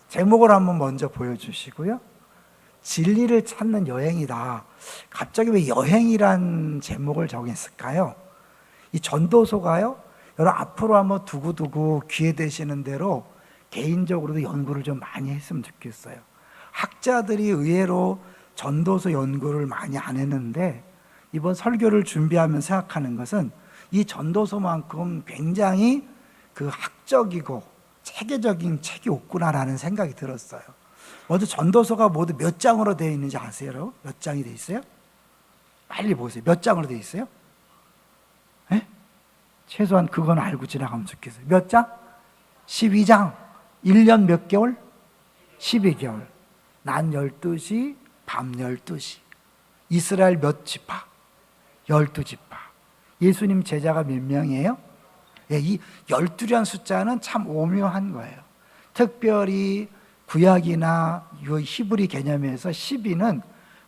제목을 한번 먼저 보여주시고요. 진리를 찾는 여행이다. 갑자기 왜 여행이란 제목을 정했을까요? 이 전도서가요, 여러분 앞으로 한번 두고두고 기회 되시는 대로 개인적으로도 연구를 좀 많이 했으면 좋겠어요. 학자들이 의외로 전도서 연구를 많이 안 했는데 이번 설교를 준비하면서 생각하는 것은 이 전도서만큼 굉장히 그 학적이고 체계적인 책이 없구나라는 생각이 들었어요. 먼저 전도서가 모두 몇 장으로 되어 있는지 아세요? 여러분? 몇 장이 되어 있어요? 빨리 보세요. 몇 장으로 되어 있어요? 네? 최소한 그건 알고 지나가면 좋겠어요. 몇 장? 12장. 1년 몇 개월? 12개월. 낮 12시, 밤 12시. 이스라엘 몇 지파? 12지파. 예수님 제자가 몇 명이에요? 예, 이 12란 숫자는 참 오묘한 거예요. 특별히 구약이나 히브리 개념에서 12는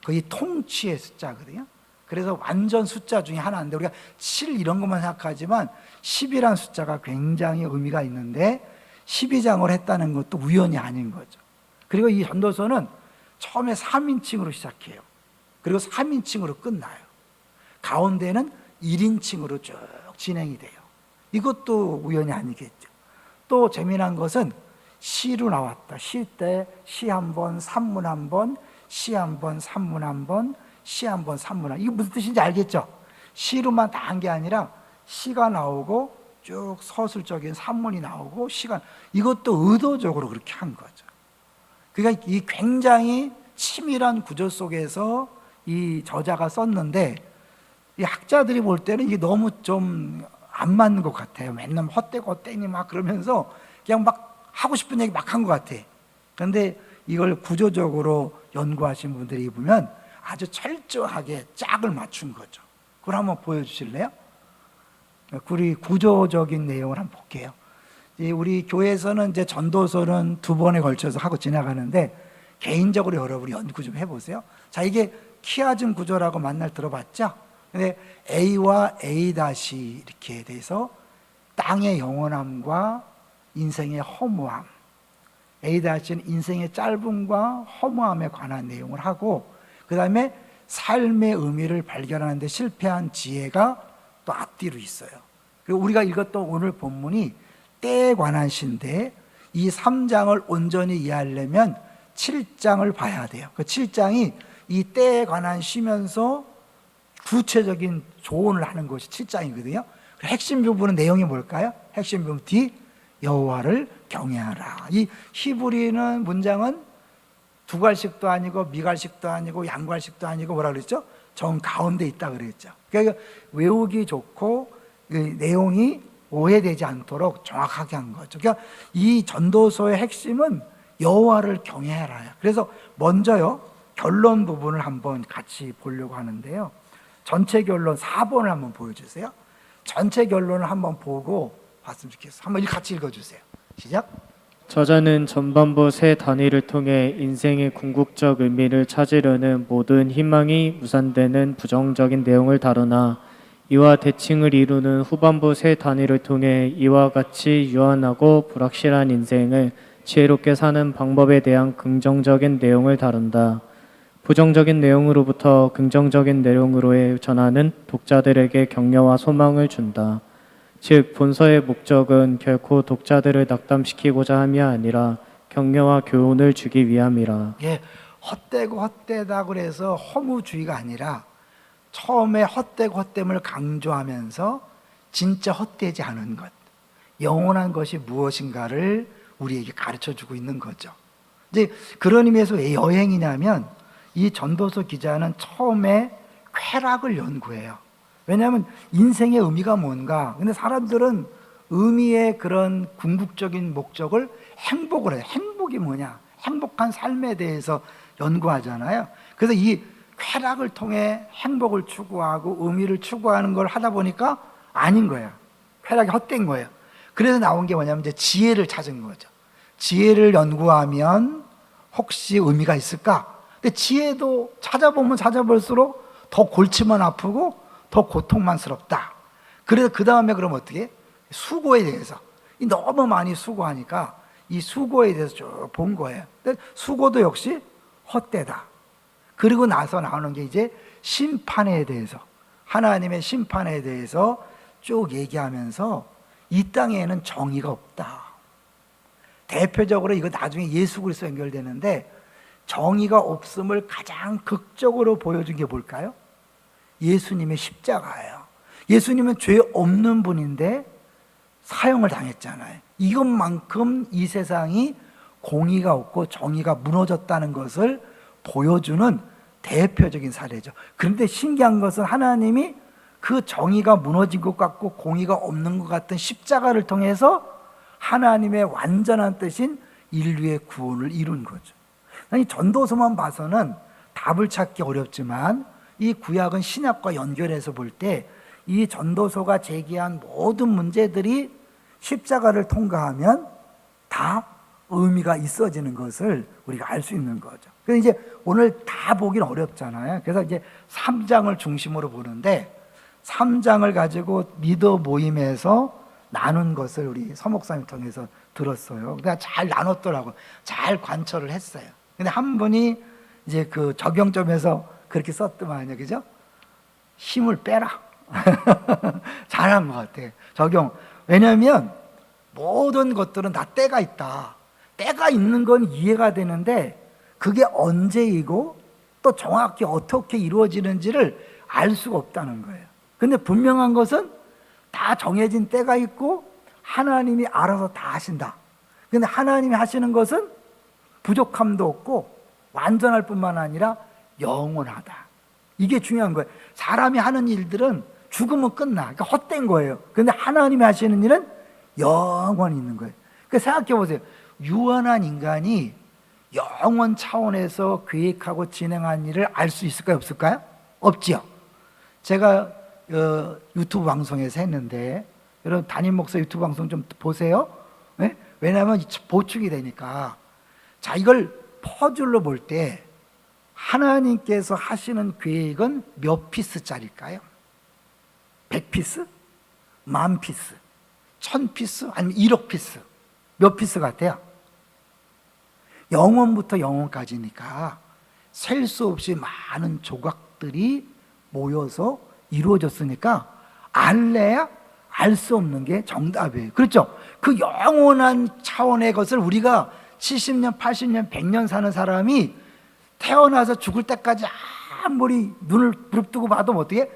거의 통치의 숫자거든요. 그래서 완전 숫자 중에 하나인데 우리가 7 이런 것만 생각하지만 10이라는 숫자가 굉장히 의미가 있는데 12장을 했다는 것도 우연이 아닌 거죠. 그리고 이 전도서는 처음에 3인칭으로 시작해요. 그리고 3인칭으로 끝나요. 가운데는 1인칭으로 쭉 진행이 돼요. 이것도 우연이 아니겠죠. 또 재미난 것은 시로 나왔다. 시 때 시 한 번, 산문 한 번, 시 한 번, 산문 한 번, 시 한 번, 산문 한 번. 이게 무슨 뜻인지 알겠죠? 시로만 다 한 게 아니라 시가 나오고 쭉 서술적인 산문이 나오고 시가, 이것도 의도적으로 그렇게 한 거죠. 그러니까 이 굉장히 치밀한 구조 속에서 이 저자가 썼는데 이 학자들이 볼 때는 이게 너무 좀 안 맞는 것 같아요. 맨날 헛되고 헛되니 막 그러면서 그냥 막 하고 싶은 얘기 막 한 것 같아. 그런데 이걸 구조적으로 연구하신 분들이 보면 아주 철저하게 짝을 맞춘 거죠. 그걸 한번 보여주실래요? 우리 구조적인 내용을 한번 볼게요. 우리 교회에서는 이제 전도서는 2번에 걸쳐서 하고 지나가는데 개인적으로 여러분이 연구 좀 해보세요. 자, 이게 키아즘 구조라고 만날 들어봤죠? 근데 A와 A- 이렇게 돼서 땅의 영원함과 인생의 허무함, A-는 인생의 짧음과 허무함에 관한 내용을 하고, 그 다음에 삶의 의미를 발견하는 데 실패한 지혜가 또 앞뒤로 있어요. 그리고 우리가 읽었던 오늘 본문이 때에 관한 시인데 이 3장을 온전히 이해하려면 7장을 봐야 돼요. 그 7장이 이 때에 관한 시면서 구체적인 조언을 하는 것이 7장이거든요. 핵심 부분은 내용이 뭘까요? 핵심 부분 D, 여호와를 경외하라. 이 히브리는 문장은 두갈식도 아니고 미갈식도 아니고 양갈식도 아니고 뭐라 그랬죠? 정 가운데 있다 그랬죠. 그러니까 외우기 좋고 내용이 오해되지 않도록 정확하게 한 거죠. 그러니까 이 전도서의 핵심은 여호와를 경외하라. 그래서 먼저요, 결론 부분을 한번 같이 보려고 하는데요. 전체 결론 4번을 한번 보여주세요. 전체 결론을 한번 보고 봤으면 좋겠어요. 한번 같이 읽어주세요. 시작. 저자는 전반부 세 단위를 통해 인생의 궁극적 의미를 찾으려는 모든 희망이 무산되는 부정적인 내용을 다루나 이와 대칭을 이루는 후반부 세 단위를 통해 이와 같이 유한하고 불확실한 인생을 지혜롭게 사는 방법에 대한 긍정적인 내용을 다룬다. 부정적인 내용으로부터 긍정적인 내용으로의 전환은 독자들에게 격려와 소망을 준다. 즉 본서의 목적은 결코 독자들을 낙담시키고자 함이 아니라 격려와 교훈을 주기 위함이라. 예, 헛되고 헛되다 그래서 허무주의가 아니라 처음에 헛되고 헛됨을 강조하면서 진짜 헛되지 않은 것, 영원한 것이 무엇인가를 우리에게 가르쳐주고 있는 거죠. 이제 그런 의미에서 왜 여행이냐면 이 전도서 기자는 처음에 쾌락을 연구해요. 왜냐하면 인생의 의미가 뭔가, 근데 사람들은 의미의 그런 궁극적인 목적을 행복을 해요. 행복이 뭐냐, 행복한 삶에 대해서 연구하잖아요. 그래서 이 쾌락을 통해 행복을 추구하고 의미를 추구하는 걸 하다 보니까 아닌 거예요. 쾌락이 헛된 거예요. 그래서 나온 게 뭐냐면 이제 지혜를 찾은 거죠. 지혜를 연구하면 혹시 의미가 있을까? 근데 지혜도 찾아보면 찾아볼수록 더 골치만 아프고 더 고통만스럽다. 그래서 그 다음에 그럼 어떻게? 수고에 대해서 너무 많이 수고하니까 이 수고에 대해서 쭉 본 거예요. 근데 수고도 역시 헛되다. 그리고 나서 나오는 게 이제 심판에 대해서, 하나님의 심판에 대해서 쭉 얘기하면서 이 땅에는 정의가 없다. 대표적으로 이거 나중에 예수 그리스도 연결되는데, 정의가 없음을 가장 극적으로 보여준 게 뭘까요? 예수님의 십자가예요. 예수님은 죄 없는 분인데 사형을 당했잖아요. 이것만큼 이 세상이 공의가 없고 정의가 무너졌다는 것을 보여주는 대표적인 사례죠. 그런데 신기한 것은 하나님이 그 정의가 무너진 것 같고 공의가 없는 것 같은 십자가를 통해서 하나님의 완전한 뜻인 인류의 구원을 이룬 거죠. 이 전도서만 봐서는 답을 찾기 어렵지만 이 구약은 신약과 연결해서 볼 때 이 전도서가 제기한 모든 문제들이 십자가를 통과하면 다 의미가 있어지는 것을 우리가 알 수 있는 거죠. 그래서 이제 오늘 다 보긴 어렵잖아요. 그래서 이제 3장을 중심으로 보는데 3장을 가지고 리더 모임에서 나눈 것을 우리 서목사님 통해서 들었어요. 그러니까 잘 나눴더라고요. 잘 관철을 했어요. 근데 한 분이 이제 그 적용점에서 그렇게 썼더만요. 그죠? 힘을 빼라. 잘한 것 같아요. 적용. 왜냐하면 모든 것들은 다 때가 있다. 때가 있는 건 이해가 되는데 그게 언제이고 또 정확히 어떻게 이루어지는지를 알 수가 없다는 거예요. 근데 분명한 것은 다 정해진 때가 있고 하나님이 알아서 다 하신다. 근데 하나님이 하시는 것은 부족함도 없고 완전할 뿐만 아니라 영원하다. 이게 중요한 거예요. 사람이 하는 일들은 죽으면 끝나. 그러니까 헛된 거예요. 그런데 하나님이 하시는 일은 영원히 있는 거예요. 그러니까 생각해 보세요. 유한한 인간이 영원 차원에서 계획하고 진행한 일을 알 수 있을까요? 없을까요? 없지요. 제가 유튜브 방송에서 했는데 여러분 담임 목사 유튜브 방송 좀 보세요. 네? 왜냐하면 보충이 되니까. 자, 이걸 퍼즐로 볼 때 하나님께서 하시는 계획은 몇 피스짜리일까요? 100피스? 10,000피스? 1000피스? 아니면 1억 피스? 몇 피스 같아요? 영원부터 영원까지니까 셀 수 없이 많은 조각들이 모여서 이루어졌으니까 알래야 알 수 없는 게 정답이에요. 그렇죠? 그 영원한 차원의 것을 우리가 70년, 80년, 100년 사는 사람이 태어나서 죽을 때까지 아무리 눈을 부릅뜨고 봐도 어떻게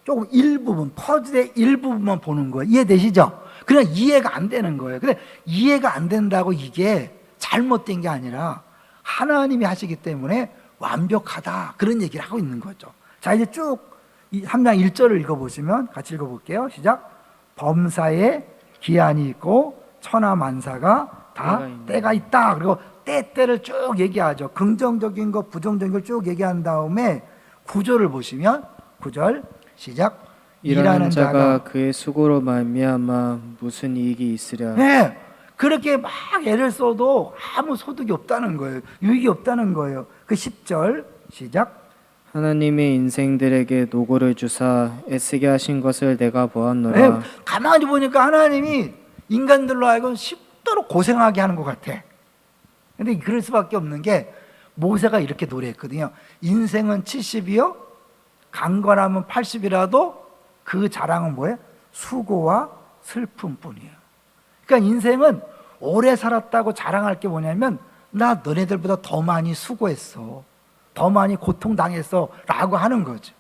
조금 일부분, 퍼즐의 일부분만 보는 거예요. 이해되시죠? 그냥 이해가 안 되는 거예요. 근데 이해가 안 된다고 이게 잘못된 게 아니라 하나님이 하시기 때문에 완벽하다. 그런 얘기를 하고 있는 거죠. 자, 이제 쭉 3장 1절을 읽어보시면 같이 읽어볼게요. 시작. 범사에 기한이 있고 천하만사가 다 때가 있다. 그리고 때를 쭉 얘기하죠. 긍정적인 거, 부정적인 걸 쭉 얘기한 다음에 9절을 보시면 9절 시작. 일하는 자가 그의 수고로 말미암아 무슨 이익이 있으랴. 네, 그렇게 막 애를 써도 아무 소득이 없다는 거예요. 유익이 없다는 거예요. 그 10절 시작. 하나님의 인생들에게 노고를 주사 애쓰게 하신 것을 내가 보았노라. 네, 가만히 보니까 하나님이 인간들로 하여금 쉽도록 고생하게 하는 것 같아. 근데 그럴 수밖에 없는 게 모세가 이렇게 노래했거든요. 인생은 70이요 강건하면 80이라도 그 자랑은 뭐예요? 수고와 슬픔뿐이에요. 그러니까 인생은 오래 살았다고 자랑할 게 뭐냐면 나 너네들보다 더 많이 수고했어, 더 많이 고통당했어 라고 하는 거죠.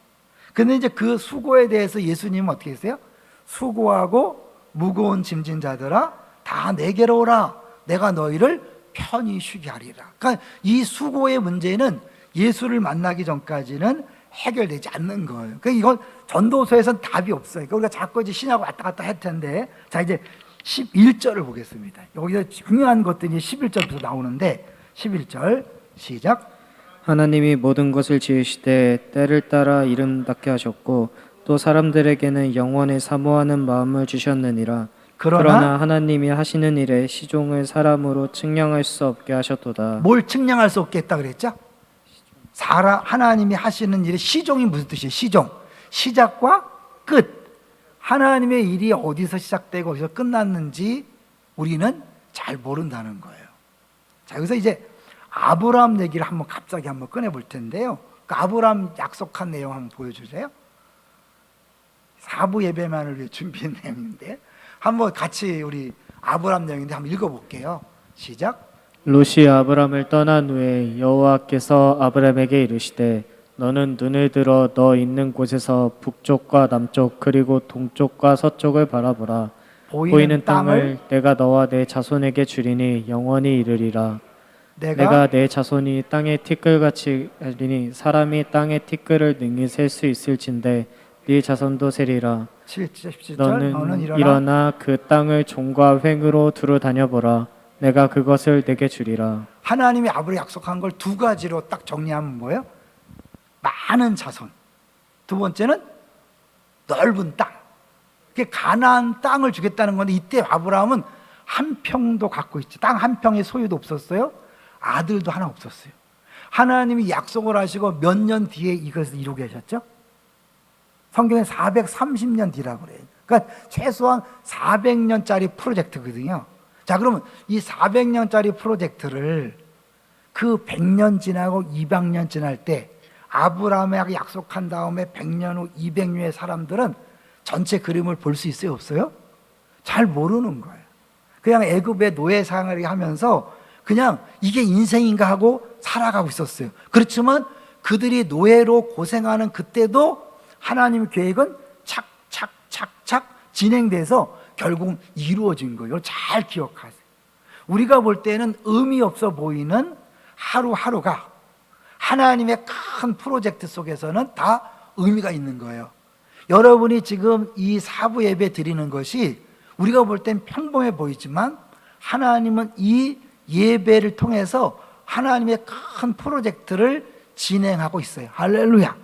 근데 이제 그 수고에 대해서 예수님은 어떻게 했어요? 수고하고 무거운 짐진 자들아 다 내게로 오라, 내가 너희를 편히 쉬게 하리라. 그러니까 이 수고의 문제는 예수를 만나기 전까지는 해결되지 않는 거예요. 그러니까 이건 전도서에서는 답이 없어요. 그러니까 우리가 자꾸 이제 신하고 왔다 갔다 할 텐데, 자 이제 11절을 보겠습니다. 여기서 중요한 것들이 11절부터 나오는데 11절 시작. 하나님이 모든 것을 지으시되 때를 따라 이름답게 하셨고 또 사람들에게는 영원히 사모하는 마음을 주셨느니라. 그러나 하나님이 하시는 일에 시종을 사람으로 측량할 수 없게 하셨도다. 뭘 측량할 수 없게 했다 그랬죠? 하나님이 하시는 일의 시종이 무슨 뜻이에요? 시종, 시작과 끝. 하나님의 일이 어디서 시작되고 어디서 끝났는지 우리는 잘 모른다는 거예요. 자, 여기서 이제 아브라함 얘기를 갑자기 한번 꺼내 볼 텐데요. 그 아브라함 약속한 내용 한번 보여주세요. 사부 예배만을 위해 준비한 내용인데 한번 같이 우리 아브라함 내용인데 한번 읽어볼게요. 시작. 롯이 아브람을 떠난 후에 여호와께서 아브람에게 이르시되 너는 눈을 들어 너 있는 곳에서 북쪽과 남쪽 그리고 동쪽과 서쪽을 바라보라. 보이는 땅을 내가 너와 내 자손에게 주리니 영원히 이르리라. 내가 내 자손이 땅의 티끌같이 하리니 사람이 땅의 티끌을 능히 셀 수 있을진데 네 자손도 세리라. 17절 너는 일어나 그 땅을 종과 횡으로 두루 다녀보라. 내가 그것을 내게 주리라. 하나님이 아브라함에 약속한 걸 두 가지로 딱 정리하면 뭐예요? 많은 자손. 두 번째는 넓은 땅. 그게 가나안 땅을 주겠다는 건데 이때 아브라함은 한 평도 갖고 있지. 땅 한 평의 소유도 없었어요. 아들도 하나 없었어요. 하나님이 약속을 하시고 몇 년 뒤에 이것을 이루게 하셨죠? 성경에 430년 뒤라고 그래요. 그러니까 최소한 400년짜리 프로젝트거든요. 자, 그러면 이 400년짜리 프로젝트를 그 100년 지나고 200년 지날 때 아브라함에게 약속한 다음에 100년 후 200년 후의 사람들은 전체 그림을 볼 수 있어요? 없어요? 잘 모르는 거예요. 그냥 애굽의 노예 생활을 하면서 그냥 이게 인생인가 하고 살아가고 있었어요. 그렇지만 그들이 노예로 고생하는 그때도 하나님의 계획은 착착착착 진행돼서 결국 이루어진 거예요. 잘 기억하세요. 우리가 볼 때는 의미 없어 보이는 하루하루가 하나님의 큰 프로젝트 속에서는 다 의미가 있는 거예요. 여러분이 지금 이 사부 예배 드리는 것이 우리가 볼 땐 평범해 보이지만 하나님은 이 예배를 통해서 하나님의 큰 프로젝트를 진행하고 있어요. 할렐루야.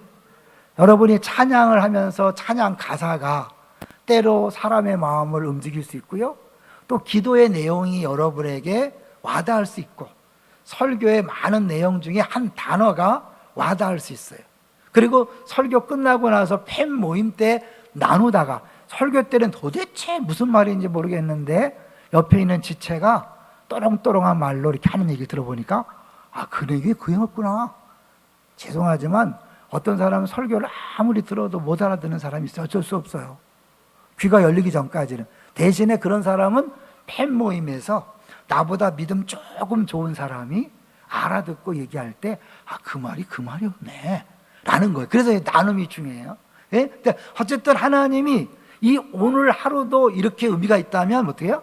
여러분이 찬양을 하면서 찬양 가사가 때로 사람의 마음을 움직일 수 있고요. 또 기도의 내용이 여러분에게 와닿을 수 있고 설교의 많은 내용 중에 한 단어가 와닿을 수 있어요. 그리고 설교 끝나고 나서 팬 모임 때 나누다가 설교 때는 도대체 무슨 말인지 모르겠는데 옆에 있는 지체가 또롱또롱한 말로 이렇게 하는 얘기를 들어보니까 아, 그 얘기 그였구나. 죄송하지만 어떤 사람은 설교를 아무리 들어도 못 알아듣는 사람이 있어요. 어쩔 수 없어요. 귀가 열리기 전까지는. 대신에 그런 사람은 팬 모임에서 나보다 믿음 조금 좋은 사람이 알아듣고 얘기할 때 아, 그 말이 그 말이었네 라는 거예요. 그래서 나눔이 중요해요. 예? 어쨌든 하나님이 이 오늘 하루도 이렇게 의미가 있다면 어떻게 해요?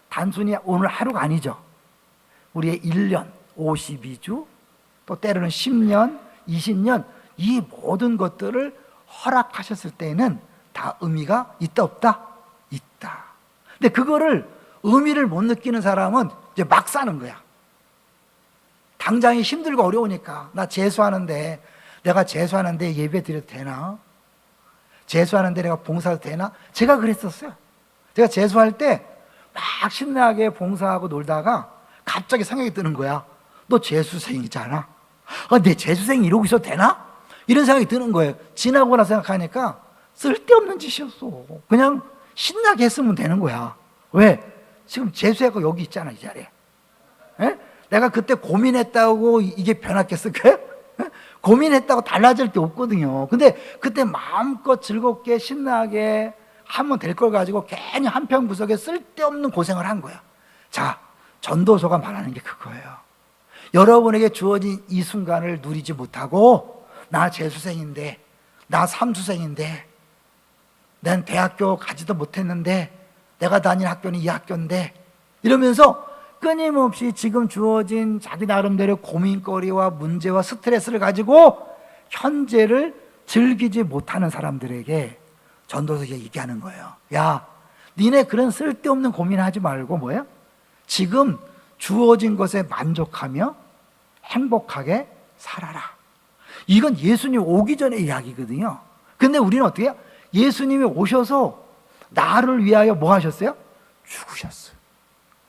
단순히 오늘 하루가 아니죠. 우리의 1년, 52주, 또 때로는 10년, 20년 이 모든 것들을 허락하셨을 때는 다 의미가 있다 없다? 있다. 근데 그거를 의미를 못 느끼는 사람은 이제 막 사는 거야. 당장이 힘들고 어려우니까 나 재수하는데 내가 재수하는데 예배 드려도 되나? 재수하는데 내가 봉사도 되나? 제가 그랬었어요. 제가 재수할 때 막 신나게 봉사하고 놀다가 갑자기 생각이 드는 거야. 너 재수생이잖아. 내 재수생이 이러고 있어도 되나? 이런 생각이 드는 거예요. 지나고 나서 생각하니까 쓸데없는 짓이었어. 그냥 신나게 했으면 되는 거야. 왜? 지금 재수해가 여기 있잖아, 이 자리에. 에? 내가 그때 고민했다고 이게 변했겠을까요? 고민했다고 달라질 게 없거든요. 근데 그때 마음껏 즐겁게 신나게 하면 될 걸 가지고 괜히 한편 구석에 쓸데없는 고생을 한 거야. 자, 전도서가 말하는 게 그거예요. 여러분에게 주어진 이 순간을 누리지 못하고 나 재수생인데, 나 삼수생인데, 난 대학교 가지도 못했는데 내가 다닌 학교는 이 학교인데 이러면서 끊임없이 지금 주어진 자기 나름대로 고민거리와 문제와 스트레스를 가지고 현재를 즐기지 못하는 사람들에게 전도서 얘기하는 거예요. 야, 니네 그런 쓸데없는 고민하지 말고 뭐예요? 지금 주어진 것에 만족하며 행복하게 살아라. 이건 예수님 오기 전의 이야기거든요. 근데 우리는 어떻게 해요? 예수님이 오셔서 나를 위하여 뭐 하셨어요? 죽으셨어요.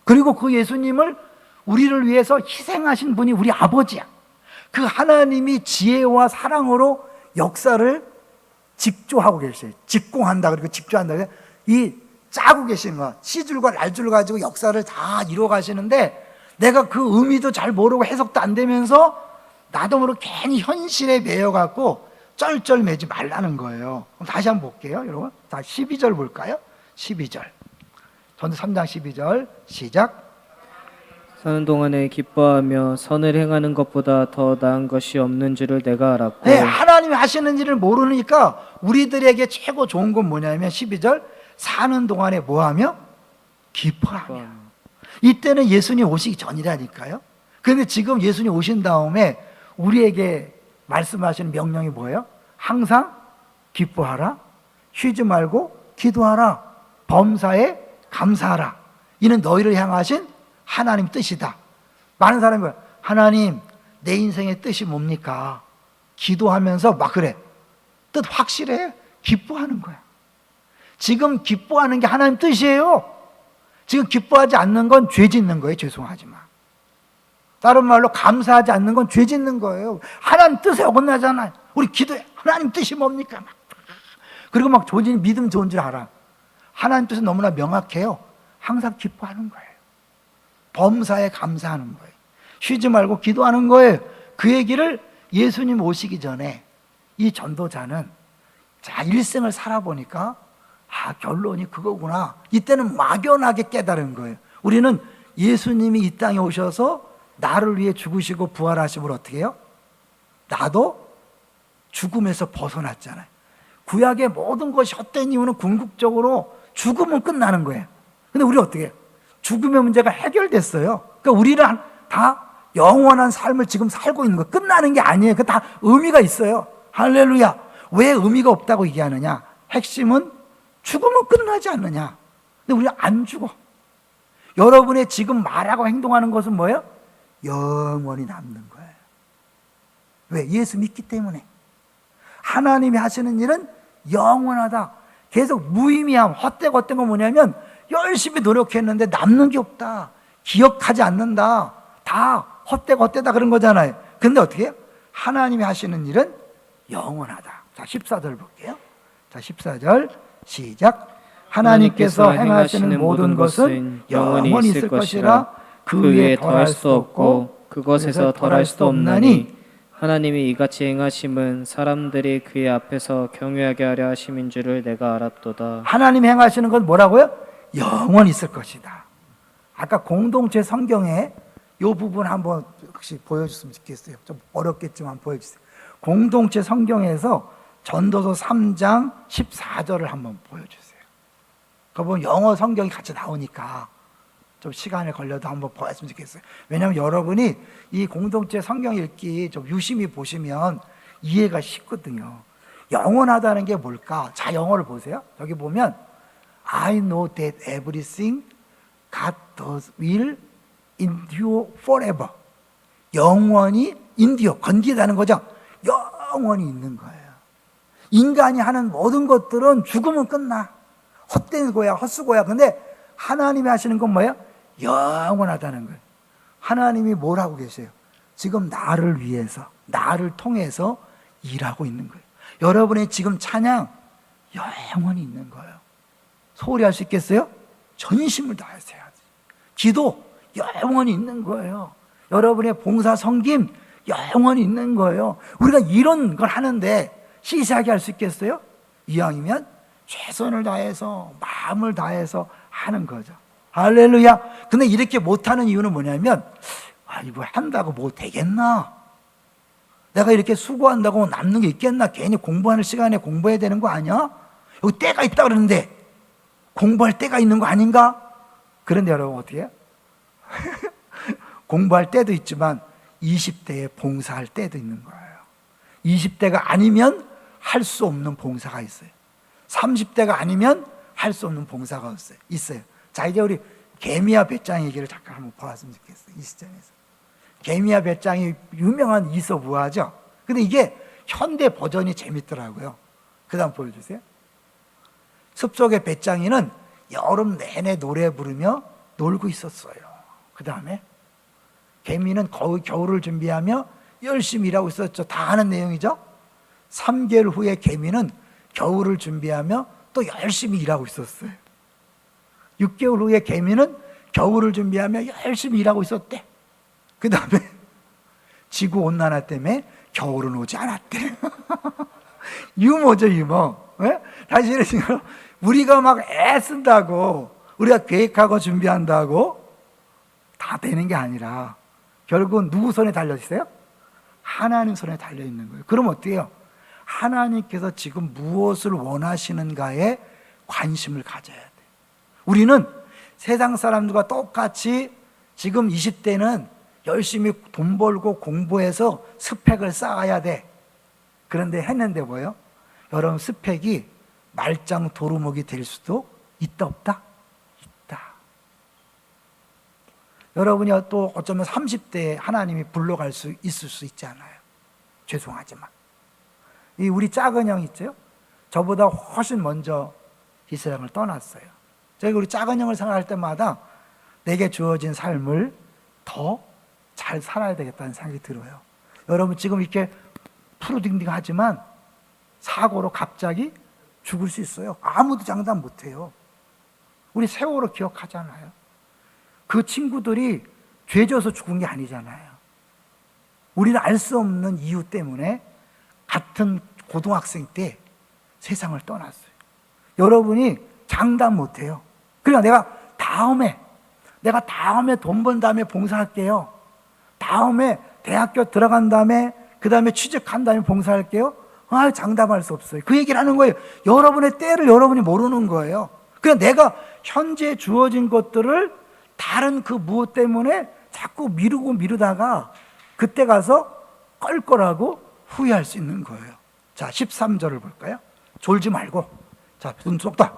그리고 그 예수님을 우리를 위해서 희생하신 분이 우리 아버지야. 그 하나님이 지혜와 사랑으로 역사를 직조하고 계세요. 직공한다 그리고 직조한다. 이 짜고 계시는 거야. 시줄과 날줄 가지고 역사를 다 이루어 가시는데 내가 그 의미도 잘 모르고 해석도 안 되면서 나도 모르게 괜히 현실에 매여갖고 쩔쩔매지 말라는 거예요. 그럼 다시 한번 볼게요, 여러분. 자, 12절 볼까요? 12절. 전도 3장 12절 시작. 사는 동안에 기뻐하며 선을 행하는 것보다 더 나은 것이 없는 줄을 내가 알았고. 네, 하나님이 하시는 일을 모르니까 우리들에게 최고 좋은 건 뭐냐면 12절 사는 동안에 뭐하며? 기뻐하며. 이때는 예수님 오시기 전이라니까요. 그런데 지금 예수님 오신 다음에 우리에게 말씀하시는 명령이 뭐예요? 항상 기뻐하라, 쉬지 말고 기도하라, 범사에 감사하라. 이는 너희를 향하신 하나님 뜻이다. 많은 사람이 하나님 내 인생의 뜻이 뭡니까? 기도하면서 막 그래. 뜻 확실해. 기뻐하는 거야. 지금 기뻐하는 게 하나님 뜻이에요. 지금 기뻐하지 않는 건 죄 짓는 거예요. 죄송하지만. 다른 말로 감사하지 않는 건 죄 짓는 거예요. 하나님 뜻에 어긋나잖아요. 우리 기도해. 하나님 뜻이 뭡니까? 그리고 막 조진 믿음 좋은 줄 알아. 하나님 뜻은 너무나 명확해요. 항상 기뻐하는 거예요. 범사에 감사하는 거예요. 쉬지 말고 기도하는 거예요. 그 얘기를 예수님 오시기 전에 이 전도자는 자 일생을 살아보니까 결론이 그거구나. 이때는 막연하게 깨달은 거예요. 우리는 예수님이 이 땅에 오셔서 나를 위해 죽으시고 부활하심을 어떻게 해요? 나도 죽음에서 벗어났잖아요. 구약의 모든 것이 헛된 이유는 궁극적으로 죽으면 끝나는 거예요. 근데 우리 어떻게 해요? 죽음의 문제가 해결됐어요. 그러니까 우리는 다 영원한 삶을 지금 살고 있는 거예요. 끝나는 게 아니에요. 그 다 의미가 있어요. 할렐루야. 왜 의미가 없다고 얘기하느냐? 핵심은 죽으면 끝나지 않느냐? 근데 우리는 안 죽어. 여러분의 지금 말하고 행동하는 것은 뭐예요? 영원히 남는 거예요. 왜? 예수 믿기 때문에. 하나님이 하시는 일은 영원하다. 계속 무의미함, 헛되고 헛된 건 뭐냐면 열심히 노력했는데 남는 게 없다. 기억하지 않는다. 다 헛되고 헛되다 그런 거잖아요. 근데 어떻게 해요? 하나님이 하시는 일은 영원하다. 자, 14절 볼게요. 자, 14절 시작. 하나님께서 행하시는 모든 것은 영원히 있을 것이라 그 위에 더할 수 없고 그것에서 덜할 수도 없나니 하나님이 이같이 행하심은 사람들이 그의 앞에서 경외하게 하려 하심인 줄을 내가 알았도다. 하나님이 행하시는 건 뭐라고요? 영원히 있을 것이다. 아까 공동체 성경에 이 부분 한번 혹시 보여줬으면 좋겠어요. 좀 어렵겠지만 보여주세요. 공동체 성경에서 전도서 3장 14절을 한번 보여주세요. 그거 영어 성경이 같이 나오니까 좀 시간이 걸려도 한번 보았으면 좋겠어요. 왜냐하면 여러분이 이 공동체 성경 읽기 좀 유심히 보시면 이해가 쉽거든요. 영원하다는 게 뭘까? 자, 영어를 보세요. 여기 보면 I know that everything God does will endure forever. 영원히 endure, 건기다는 거죠. 영원히 있는 거예요. 인간이 하는 모든 것들은 죽으면 끝나. 헛된 거야, 헛수고야. 근데 하나님이 하시는 건 뭐예요? 영원하다는 거예요. 하나님이 뭘 하고 계세요? 지금 나를 위해서, 나를 통해서 일하고 있는 거예요. 여러분의 지금 찬양 영원히 있는 거예요. 소홀히 할 수 있겠어요? 전심을 다해서 해야지. 기도 영원히 있는 거예요. 여러분의 봉사 섬김 영원히 있는 거예요. 우리가 이런 걸 하는데 시시하게 할 수 있겠어요? 이왕이면 최선을 다해서 마음을 다해서 하는 거죠. 할렐루야. 근데 이렇게 못하는 이유는 뭐냐면 이거 한다고 뭐 되겠나? 내가 이렇게 수고한다고 남는 게 있겠나? 괜히 공부하는 시간에 공부해야 되는 거 아니야? 여기 때가 있다 그러는데 공부할 때가 있는 거 아닌가? 그런데 여러분 어떻게 해요? 공부할 때도 있지만 20대에 봉사할 때도 있는 거예요. 20대가 아니면 할 수 없는 봉사가 있어요. 30대가 아니면 할 수 없는 봉사가 있어요. 자, 이제 우리 개미와 배짱 얘기를 잠깐 한번 보았으면 좋겠어요. 이 시점에서. 개미와 배짱이 유명한 이솝 우화죠. 근데 이게 현대 버전이 재밌더라고요. 그 다음 보여주세요. 숲속의 배짱이는 여름 내내 노래 부르며 놀고 있었어요. 그 다음에 개미는 겨울을 준비하며 열심히 일하고 있었죠. 다 아는 내용이죠. 3개월 후에 개미는 겨울을 준비하며 또 열심히 일하고 있었어요. 6개월 후에 개미는 겨울을 준비하며 열심히 일하고 있었대. 그 다음에 지구온난화 때문에 겨울은 오지 않았대. 유머죠, 유머. 예? 사실은 지금 우리가 막 애쓴다고, 우리가 계획하고 준비한다고 다 되는 게 아니라 결국은 누구 손에 달려 있어요? 하나님 손에 달려 있는 거예요. 그럼 어떻게 해요? 하나님께서 지금 무엇을 원하시는가에 관심을 가져야 돼. 우리는 세상 사람들과 똑같이 지금 20대는 열심히 돈 벌고 공부해서 스펙을 쌓아야 돼. 그런데 했는데 뭐예요? 여러분, 스펙이 말짱 도루묵이 될 수도 있다, 없다? 있다. 여러분이 또 어쩌면 30대에 하나님이 불러갈 수 있을 수 있지 않아요. 죄송하지만 이 우리 작은 형 있죠? 저보다 훨씬 먼저 이 세상을 떠났어요. 저희가 우리 작은 형을 생각할 때마다 내게 주어진 삶을 더 잘 살아야 되겠다는 생각이 들어요. 여러분, 지금 이렇게 푸르딩딩하지만 사고로 갑자기 죽을 수 있어요. 아무도 장담 못해요. 우리 세월호 기억하잖아요. 그 친구들이 죄져서 죽은 게 아니잖아요. 우리는 알 수 없는 이유 때문에 같은 고등학생 때 세상을 떠났어요. 여러분이 장담 못해요. 그러니까 내가 다음에 돈 번 다음에 봉사할게요. 다음에 대학교 들어간 다음에 그 다음에 취직한 다음에 봉사할게요. 장담할 수 없어요. 그 얘기를 하는 거예요. 여러분의 때를 여러분이 모르는 거예요. 그냥 내가 현재 주어진 것들을 다른 그 무엇 때문에 자꾸 미루다가 그때 가서 껄껄하고 후회할 수 있는 거예요. 자, 13절을 볼까요? 졸지 말고. 자, 눈 쏙 다.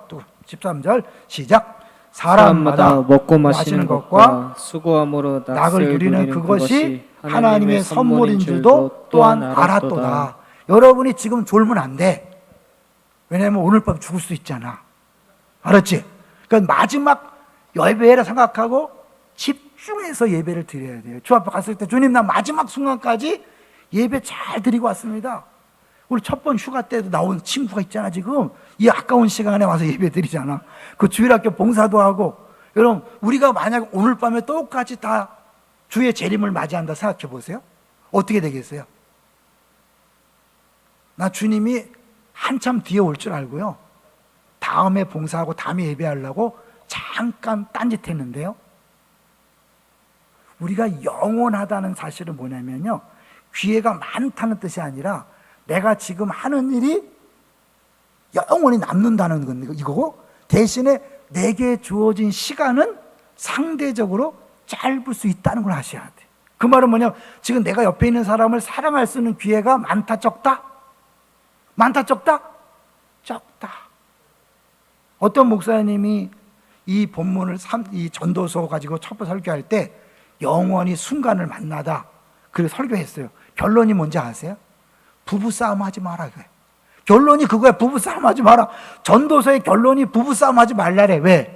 13절 시작. 사람마다 먹고 마시는 것과 수고함으로 낙을 누리는 그것이 하나님의 선물인 줄도 또한 알았도다. 여러분이 지금 졸면 안 돼. 왜냐하면 오늘 밤 죽을 수 있잖아. 알았지? 그러니까 마지막 예배라 생각하고 집중해서 예배를 드려야 돼요. 주 앞에 갔을 때 주님, 나 마지막 순간까지 예배 잘 드리고 왔습니다. 우리 첫 번 휴가 때도 나온 친구가 있잖아. 지금 이 아까운 시간에 와서 예배 드리잖아. 그 주일학교 봉사도 하고. 여러분, 우리가 만약 오늘 밤에 똑같이 다 주의 재림을 맞이한다 생각해 보세요. 어떻게 되겠어요? 나 주님이 한참 뒤에 올 줄 알고요, 다음에 봉사하고 다음에 예배하려고 잠깐 딴짓했는데요, 우리가 영원하다는 사실은 뭐냐면요, 기회가 많다는 뜻이 아니라 내가 지금 하는 일이 영원히 남는다는 건 이거고, 대신에 내게 주어진 시간은 상대적으로 짧을 수 있다는 걸 아셔야 돼. 그 말은 뭐냐, 지금 내가 옆에 있는 사람을 사랑할 수 있는 기회가 많다, 적다? 많다, 적다? 적다. 어떤 목사님이 이 본문을 이 전도서 가지고 첫 번째 설교할 때 영원히 순간을 만나다, 그리고 설교했어요. 결론이 뭔지 아세요? 부부싸움 하지 마라. 그래. 결론이 그거야. 부부싸움 하지 마라. 전도서의 결론이 부부싸움 하지 말라래. 왜?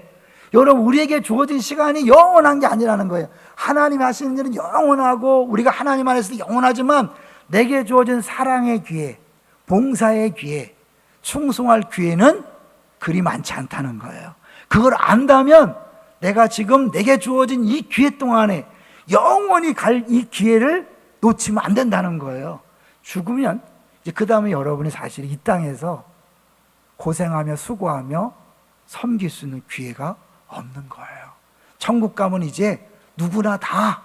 여러분, 우리에게 주어진 시간이 영원한 게 아니라는 거예요. 하나님 하시는 일은 영원하고 우리가 하나님 안에서 영원하지만 내게 주어진 사랑의 기회, 봉사의 기회, 충성할 기회는 그리 많지 않다는 거예요. 그걸 안다면 내가 지금 내게 주어진 이 기회 동안에 영원히 갈 이 기회를 놓치면 안 된다는 거예요. 죽으면 이제 그 다음에 여러분이 사실 이 땅에서 고생하며 수고하며 섬길 수 있는 기회가 없는 거예요. 천국 가면 이제 누구나 다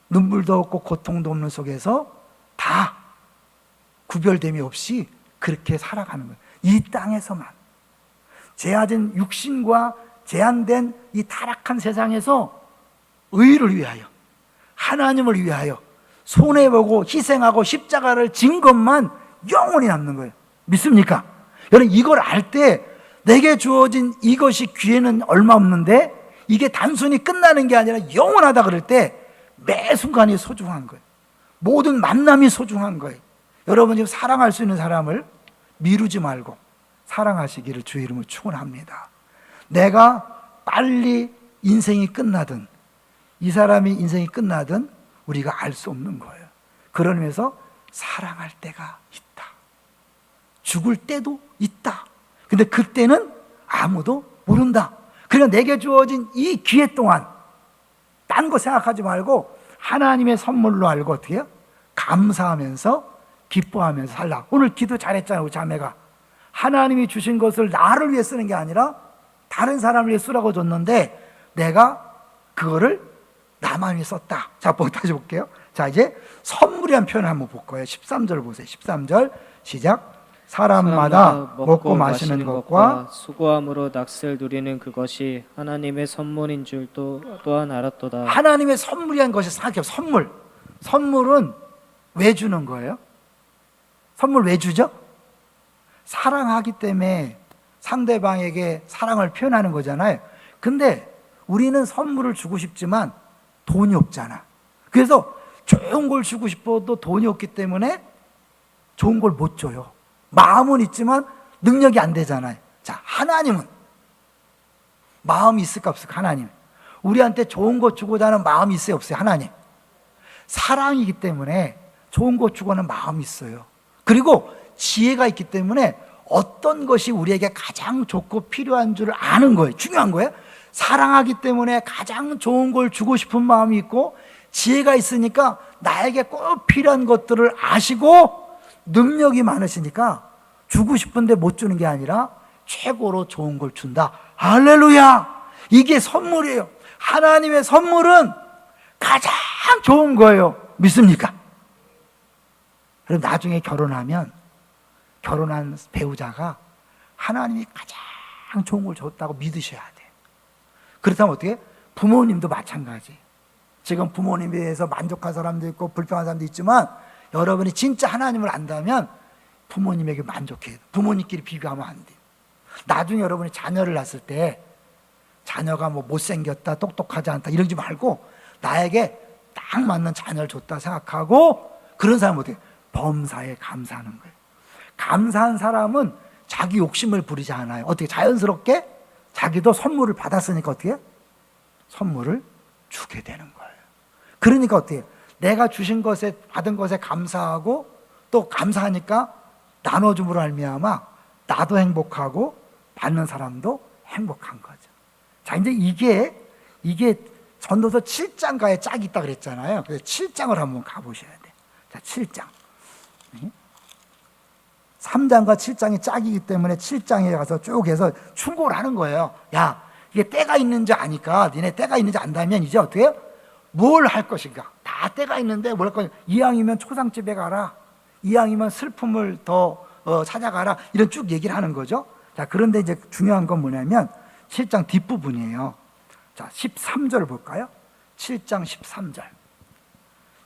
눈물도 없고 고통도 없는 속에서 다 구별됨이 없이 그렇게 살아가는 거예요. 이 땅에서만. 제한된 육신과 제한된 이 타락한 세상에서 의를 위하여, 하나님을 위하여 손해보고 희생하고 십자가를 진 것만 영원히 남는 거예요. 믿습니까? 여러분, 이걸 알 때 내게 주어진 이것이 기회는 얼마 없는데 이게 단순히 끝나는 게 아니라 영원하다 그럴 때 매 순간이 소중한 거예요. 모든 만남이 소중한 거예요. 여러분, 지금 사랑할 수 있는 사람을 미루지 말고 사랑하시기를 주의 이름으로 축원합니다. 내가 빨리 인생이 끝나든 이 사람이 인생이 끝나든 우리가 알 수 없는 거예요. 그런 의미에서 사랑할 때가 있다. 죽을 때도 있다. 근데 그때는 아무도 모른다. 그러니까 내게 주어진 이 기회 동안 딴 거 생각하지 말고 하나님의 선물로 알고 어떻게 해요? 감사하면서 기뻐하면서 살라. 오늘 기도 잘했잖아요, 우리 자매가. 하나님이 주신 것을 나를 위해 쓰는 게 아니라 다른 사람을 위해 쓰라고 줬는데 내가 그거를 나만 위해 썼다. 자, 다시 볼게요. 자, 이제 선물이라는 표현을 한번 볼 거예요. 13절 보세요. 13절 시작. 사람마다 먹고 마시는 것과 수고함으로 낚시를 누리는 그것이 하나님의 선물인 줄 또한 알았도다. 하나님의 선물이라는 것이 생각해요. 선물. 선물은 왜 주는 거예요? 선물 왜 주죠? 사랑하기 때문에 상대방에게 사랑을 표현하는 거잖아요. 근데 우리는 선물을 주고 싶지만 돈이 없잖아. 그래서 좋은 걸 주고 싶어도 돈이 없기 때문에 좋은 걸 못 줘요. 마음은 있지만 능력이 안 되잖아요. 자, 하나님은 마음이 있을까 없을까? 하나님 우리한테 좋은 거 주고자 하는 마음이 있어요 없어요? 하나님 사랑이기 때문에 좋은 거 주고는 마음이 있어요. 그리고 지혜가 있기 때문에 어떤 것이 우리에게 가장 좋고 필요한 줄 아는 거예요. 중요한 거예요. 사랑하기 때문에 가장 좋은 걸 주고 싶은 마음이 있고, 지혜가 있으니까 나에게 꼭 필요한 것들을 아시고, 능력이 많으시니까 주고 싶은데 못 주는 게 아니라 최고로 좋은 걸 준다. 할렐루야! 이게 선물이에요. 하나님의 선물은 가장 좋은 거예요. 믿습니까? 그럼 나중에 결혼하면 결혼한 배우자가 하나님이 가장 좋은 걸 줬다고 믿으셔야 돼. 그렇다면 어떻게? 부모님도 마찬가지. 지금 부모님에 대해서 만족한 사람도 있고 불평한 사람도 있지만, 여러분이 진짜 하나님을 안다면 부모님에게 만족해요. 부모님끼리 비교하면 안 돼요. 나중에 여러분이 자녀를 낳았을 때 자녀가 뭐 못생겼다, 똑똑하지 않다 이러지 말고 나에게 딱 맞는 자녀를 줬다 생각하고, 그런 사람은 어떻게? 범사에 감사하는 거예요. 감사한 사람은 자기 욕심을 부리지 않아요. 어떻게? 자연스럽게 자기도 선물을 받았으니까 어떻게? 선물을 주게 되는 거예요. 그러니까 어떻게? 내가 주신 것에, 받은 것에 감사하고 또 감사하니까 나눠줌으로 말미암아 나도 행복하고 받는 사람도 행복한 거죠. 자, 이제 이게 전도서 7장가에 짝이 있다 그랬잖아요. 그래서 7장을 한번 가보셔야 돼요. 자, 7장. 3장과 7장이 짝이기 때문에 7장에 가서 쭉 해서 충고를 하는 거예요. 야, 이게 때가 있는지 아니까, 니네 때가 있는지 안다면 이제 어떻게 해요? 뭘 할 것인가? 다 때가 있는데 뭘 할 것인가? 이왕이면 초상집에 가라. 이왕이면 슬픔을 더 찾아가라. 이런 쭉 얘기를 하는 거죠. 자, 그런데 이제 중요한 건 뭐냐면 7장 뒷부분이에요. 자, 13절 볼까요? 7장 13절.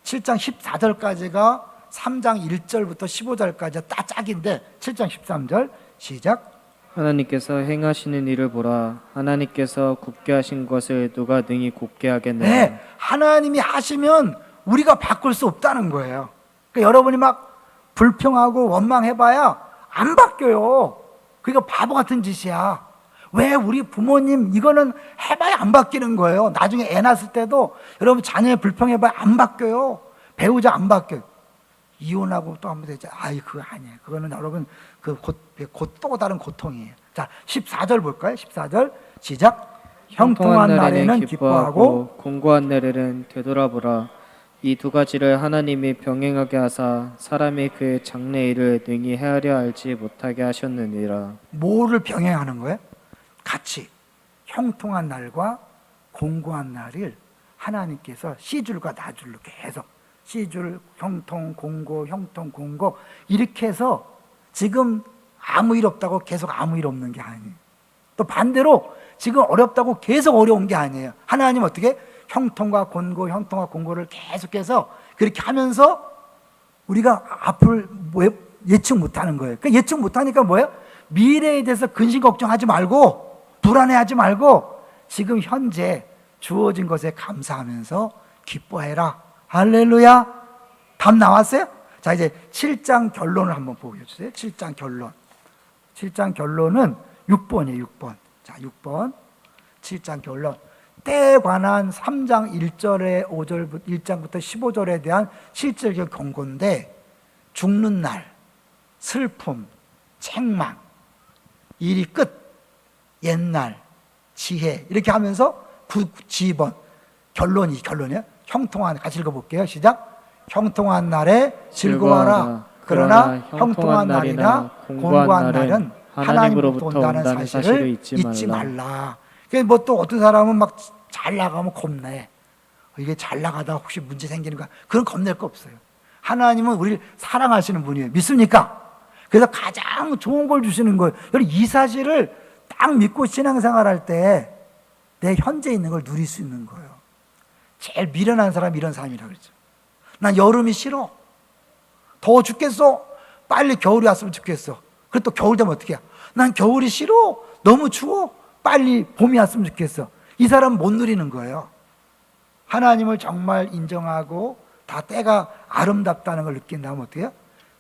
7장 14절까지가 3장 1절부터 15절까지 딱 짝인데, 7장 13절 시작. 하나님께서 행하시는 일을 보라. 하나님께서 굽게 하신 것을 누가 능히 굽게 하겠느냐. 네, 하나님이 하시면 우리가 바꿀 수 없다는 거예요. 그러니까 여러분이 막 불평하고 원망해봐야 안 바뀌어요. 그러니까 바보 같은 짓이야. 왜? 우리 부모님 이거는 해봐야 안 바뀌는 거예요. 나중에 애 낳았을 때도 여러분 자녀의 불평해봐야 안 바뀌어요. 배우자 안 바뀌어요. 이혼하고 또 한번 되죠. 아이, 그거 아니에요. 그거는 여러분 또 다른 고통이에요. 자, 14절 볼까요? 14절 시작. 형통한 날에는 기뻐하고 공고한 날에는 되돌아보라. 이 두 가지를 하나님이 병행하게 하사 사람이 그의 장래일을 능히 헤아려 알지 못하게 하셨느니라. 뭐를 병행하는 거예요? 같이 형통한 날과 공고한 날을 하나님께서 시줄과 나줄로 계속 시줄, 형통, 공고, 형통, 공고 이렇게 해서 지금 아무 일 없다고 계속 아무 일 없는 게 아니에요. 또 반대로 지금 어렵다고 계속 어려운 게 아니에요. 하나님 어떻게? 형통과 공고, 형통과 공고를 계속해서 그렇게 하면서 우리가 앞을 예측 못하는 거예요. 그 예측 못하니까 뭐예요? 미래에 대해서 근심 걱정하지 말고 불안해하지 말고 지금 현재 주어진 것에 감사하면서 기뻐해라. 할렐루야. 답 나왔어요? 자, 이제 7장 결론을 한번 보여주세요. 7장 결론. 7장 결론은 6번이에요. 6번. 자, 6번. 7장 결론. 때에 관한 3장 1절에 5절 1장부터 15절에 대한 실질적 경고인데, 죽는 날, 슬픔, 책망, 일이 끝, 옛날, 지혜 이렇게 하면서 지번 결론이야. 형통한 같이 읽어볼게요. 시작. 형통한 날에 즐거워라. 그러나 형통한 날이나 공고한 날은 하나님으로부터 온다는 사실을 잊지 말라. 뭐 또 어떤 사람은 막 잘 나가면 겁내. 이게 잘 나가다 혹시 문제 생기는 거야. 그런 겁낼 거 없어요. 하나님은 우리를 사랑하시는 분이에요. 믿습니까? 그래서 가장 좋은 걸 주시는 거예요. 여러분 이 사실을 딱 믿고 신앙생활할 때 내 현재 있는 걸 누릴 수 있는 거예요. 제일 미련한 사람이 이런 사람이라 그러죠. 난 여름이 싫어. 더워 죽겠어. 빨리 겨울이 왔으면 좋겠어. 그리고 또 겨울 되면 어떻게 해? 난 겨울이 싫어. 너무 추워. 빨리 봄이 왔으면 좋겠어. 이 사람은 못 누리는 거예요. 하나님을 정말 인정하고 다 때가 아름답다는 걸 느낀다면 어떻게 해요?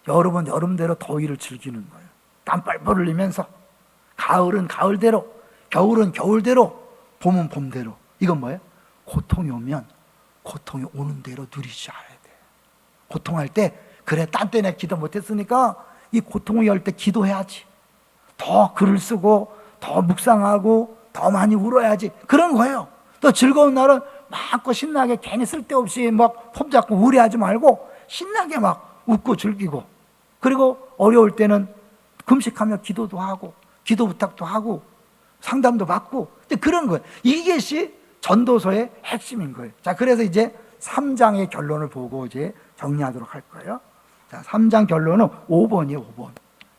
여름은 여름대로 더위를 즐기는 거예요. 땀 뻘뻘 흘리면서. 가을은 가을대로, 겨울은 겨울대로, 봄은 봄대로. 이건 뭐예요? 고통이 오면 고통이 오는 대로 누리지 않아야 돼요. 고통할 때 그래 딴 때 내가 기도 못했으니까 이 고통을 열 때 기도해야지. 더 글을 쓰고 더 묵상하고 더 많이 울어야지. 그런 거예요. 또 즐거운 날은 마음껏 신나게 괜히 쓸데없이 막 폼 잡고 우려하지 말고 신나게 막 웃고 즐기고, 그리고 어려울 때는 금식하며 기도도 하고 기도 부탁도 하고 상담도 받고. 근데 그런 거예요. 이것이 전도서의 핵심인 거예요. 자, 그래서 이제 3장의 결론을 보고 이제 정리하도록 할 거예요. 자, 3장 결론은 5번이에요, 5번.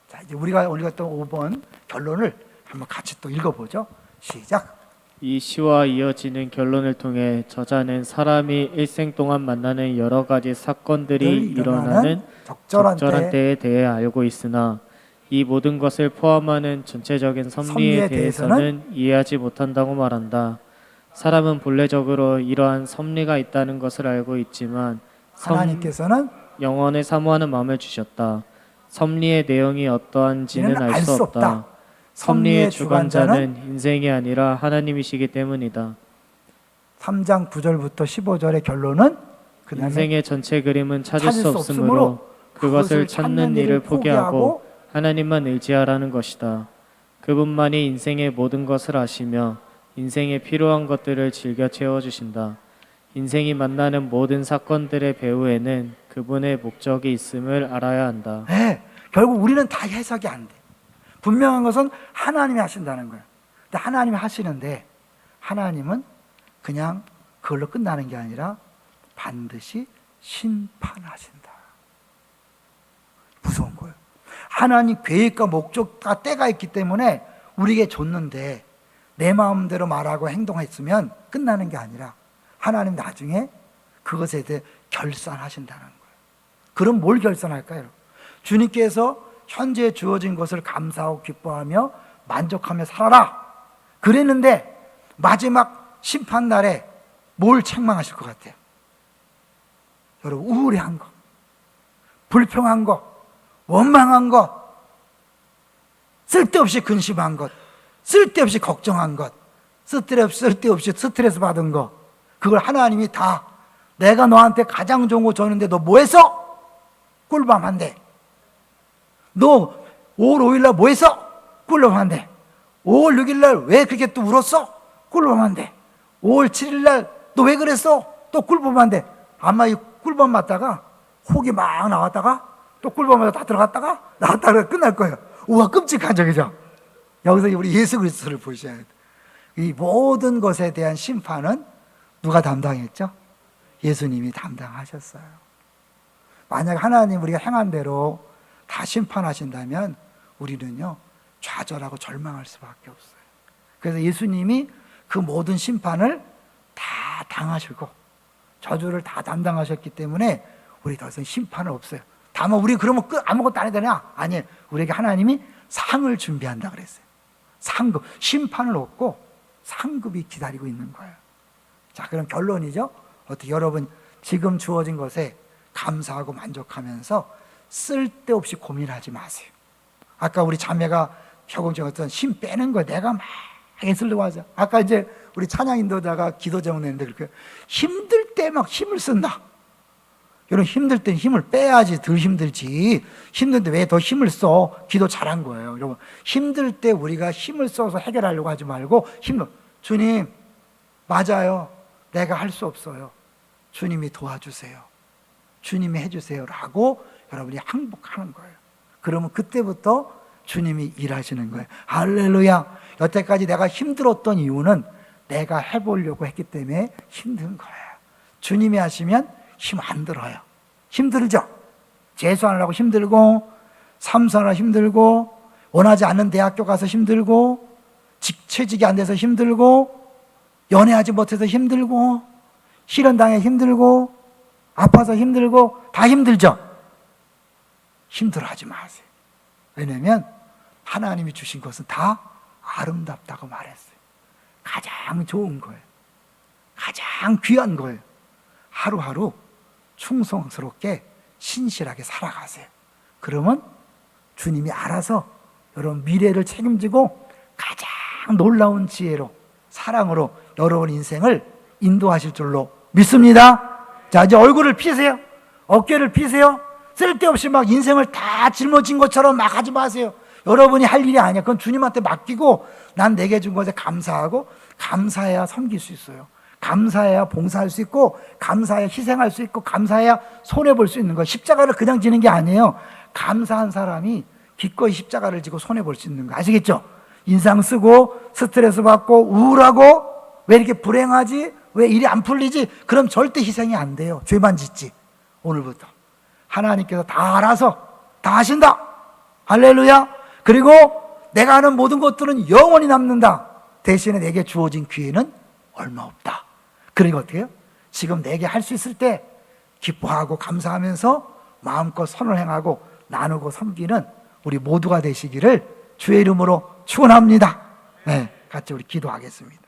자, 이제 우리가 또 5번 결론을 한번 같이 또 읽어보죠. 시작. 이 시와 이어지는 결론을 통해 저자는 사람이 일생 동안 만나는 여러 가지 사건들이 일어나는 적절한 때에 대해 알고 있으나 이 모든 것을 포함하는 전체적인 섭리에 대해서는 이해하지 못한다고 말한다. 사람은 본래적으로 이러한 섭리가 있다는 것을 알고 있지만 하나님께서는 영원을 사모하는 마음을 주셨다. 섭리의 내용이 어떠한지는 알 수 없다. 섭리의 주관자는 인생이 아니라 하나님이시기 때문이다. 3장 9절부터 15절의 결론은 인생의 전체 그림은 찾을 수 없으므로 그것을 찾는 일을 포기하고 하나님만 의지하라는 것이다. 그분만이 인생의 모든 것을 아시며 인생에 필요한 것들을 즐겨 채워주신다. 인생이 만나는 모든 사건들의 배후에는 그분의 목적이 있음을 알아야 한다. 네, 결국 우리는 다 해석이 안 돼. 분명한 것은 하나님이 하신다는 거예요. 근데 하나님이 하시는데 하나님은 그냥 그걸로 끝나는 게 아니라 반드시 심판하신다. 무서운 거예요. 하나님 계획과 목적과 때가 있기 때문에 우리에게 줬는데 내 마음대로 말하고 행동했으면 끝나는 게 아니라 하나님 나중에 그것에 대해 결산하신다는 거예요. 그럼 뭘 결산할까요? 주님께서 현재 주어진 것을 감사하고 기뻐하며 만족하며 살아라 그랬는데 마지막 심판날에 뭘 책망하실 것 같아요? 여러분, 우울해한 것, 불평한 것, 원망한 것, 쓸데없이 근심한 것, 쓸데없이 걱정한 것, 쓸데없이 스트레스 받은 것, 그걸 하나님이 다 내가 너한테 가장 좋은 거 줬는데 너 뭐 했어? 꿀밤 한 대. 너 5월 5일날 뭐 했어? 꿀밤 한 대. 5월 6일날 왜 그렇게 또 울었어? 꿀밤 한 대. 5월 7일날 너 왜 그랬어? 또 꿀밤 한 대. 아마 이 꿀밤 맞다가 혹이 막 나왔다가 또 꿀밤 맞아 다 들어갔다가 나왔다가 끝날 거예요. 우와, 끔찍하죠, 그죠? 여기서 우리 예수 그리스도를 보셔야 돼요. 이 모든 것에 대한 심판은 누가 담당했죠? 예수님이 담당하셨어요. 만약 하나님 우리가 행한 대로 다 심판하신다면 우리는요 좌절하고 절망할 수밖에 없어요. 그래서 예수님이 그 모든 심판을 다 당하시고 저주를 다 담당하셨기 때문에 우리 더 이상 심판은 없어요. 다만 우리 그러면 아무것도 안 해야 되냐? 아니에요. 우리에게 하나님이 상을 준비한다 그랬어요. 상급, 심판을 얻고 상급이 기다리고 있는 거예요. 자, 그럼 결론이죠. 어떻게 여러분 지금 주어진 것에 감사하고 만족하면서 쓸데없이 고민하지 마세요. 아까 우리 자매가 조금 전에 어떤 힘 빼는 거 내가 막 애쓰려고 하죠. 아까 이제 우리 찬양 인도자가 기도 제목 냈는데 그렇게 힘들 때 막 힘을 쓴다. 여러분 힘들 때 힘을 빼야지 덜 힘들지. 힘든데 왜 더 힘을 써? 기도 잘한 거예요. 여러분 힘들 때 우리가 힘을 써서 해결하려고 하지 말고 주님, 맞아요. 내가 할 수 없어요. 주님이 도와주세요. 주님이 해주세요. 라고 여러분이 항복하는 거예요. 그러면 그때부터 주님이 일하시는 거예요. 할렐루야. 여태까지 내가 힘들었던 이유는 내가 해보려고 했기 때문에 힘든 거예요. 주님이 하시면 힘 안 들어요. 힘들죠? 재수하느라고 힘들고, 삼수하느라 힘들고, 원하지 않는 대학교 가서 힘들고, 취직이 안 돼서 힘들고, 연애하지 못해서 힘들고, 실현당해 힘들고, 아파서 힘들고, 다 힘들죠? 힘들어하지 마세요. 왜냐하면 하나님이 주신 것은 다 아름답다고 말했어요. 가장 좋은 거예요. 가장 귀한 거예요. 하루하루 충성스럽게 신실하게 살아가세요. 그러면 주님이 알아서 여러분 미래를 책임지고 가장 놀라운 지혜로, 사랑으로 여러분 인생을 인도하실 줄로 믿습니다. 자, 이제 얼굴을 피세요. 어깨를 피세요. 쓸데없이 막 인생을 다 짊어진 것처럼 막 하지 마세요. 여러분이 할 일이 아니야. 그건 주님한테 맡기고, 난 내게 준 것에 감사하고, 감사해야 섬길 수 있어요. 감사해야 봉사할 수 있고, 감사해야 희생할 수 있고, 감사해야 손해볼 수 있는 거예요. 십자가를 그냥 지는 게 아니에요. 감사한 사람이 기꺼이 십자가를 지고 손해볼 수 있는 거 아시겠죠? 인상 쓰고 스트레스 받고 우울하고 왜 이렇게 불행하지? 왜 일이 안 풀리지? 그럼 절대 희생이 안 돼요. 죄만 짓지. 오늘부터 하나님께서 다 알아서 다 하신다. 할렐루야. 그리고 내가 하는 모든 것들은 영원히 남는다. 대신에 내게 주어진 기회는 얼마 없다. 그리고 어떻게 해요? 지금 내게 할 수 있을 때 기뻐하고 감사하면서 마음껏 선을 행하고 나누고 섬기는 우리 모두가 되시기를 주의 이름으로 축원합니다. 네, 같이 우리 기도하겠습니다.